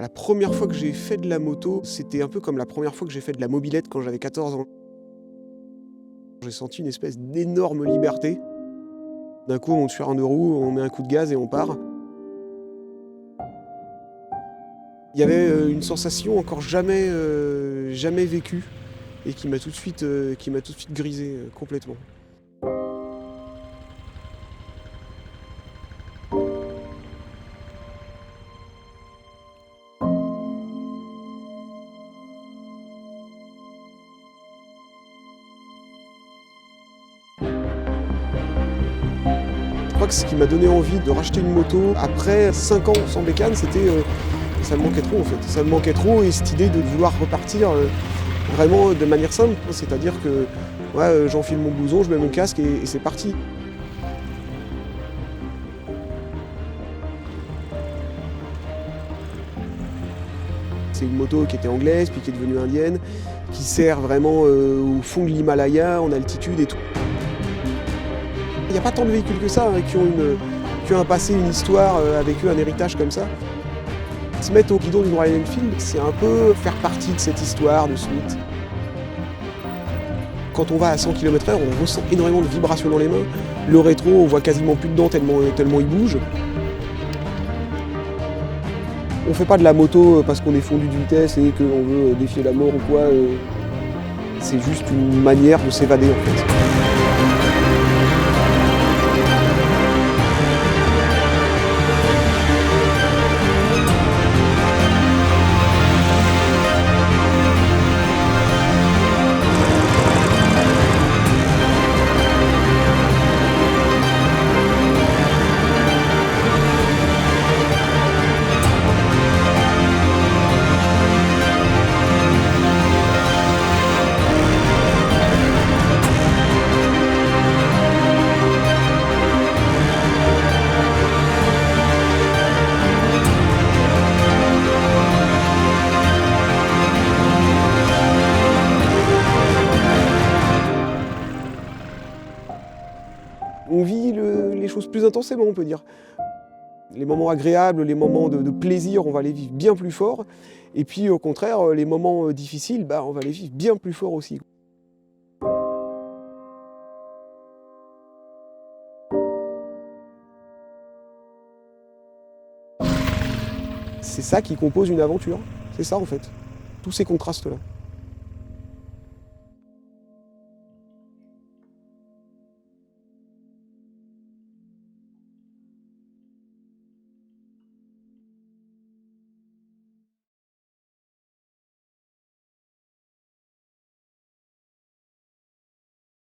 La première fois que j'ai fait de la moto, c'était un peu comme la première fois que j'ai fait de la mobilette quand j'avais 14 ans. J'ai senti une espèce d'énorme liberté. D'un coup, on monte sur un deux roues, on met un coup de gaz et on part. Il y avait une sensation encore jamais vécue et qui m'a tout de suite grisé complètement. Je crois que ce qui m'a donné envie de racheter une moto après 5 ans sans bécane, c'était ça me manquait trop en fait. Ça me manquait trop et cette idée de vouloir repartir vraiment de manière simple, c'est-à-dire que ouais, j'enfile mon blouson, je mets mon casque et c'est parti. C'est une moto qui était anglaise, puis qui est devenue indienne, qui sert vraiment au fond de l'Himalaya, en altitude et tout. Il n'y a pas tant de véhicules que ça qui ont un passé, une histoire, avec eux, un héritage comme ça. Se mettre au guidon d'une Royal Enfield, c'est un peu faire partie de cette histoire, de ce mythe. Quand on va à 100 km/h, on ressent énormément de vibrations dans les mains. Le rétro, on voit quasiment plus dedans tellement il bouge. On fait pas de la moto parce qu'on est fondu de vitesse et qu'on veut défier la mort ou quoi. C'est juste une manière de s'évader en fait. On vit les choses plus intensément, on peut dire. Les moments agréables, les moments de plaisir, on va les vivre bien plus fort. Et puis au contraire, les moments difficiles, on va les vivre bien plus fort aussi. C'est ça qui compose une aventure. C'est ça en fait. Tous ces contrastes-là.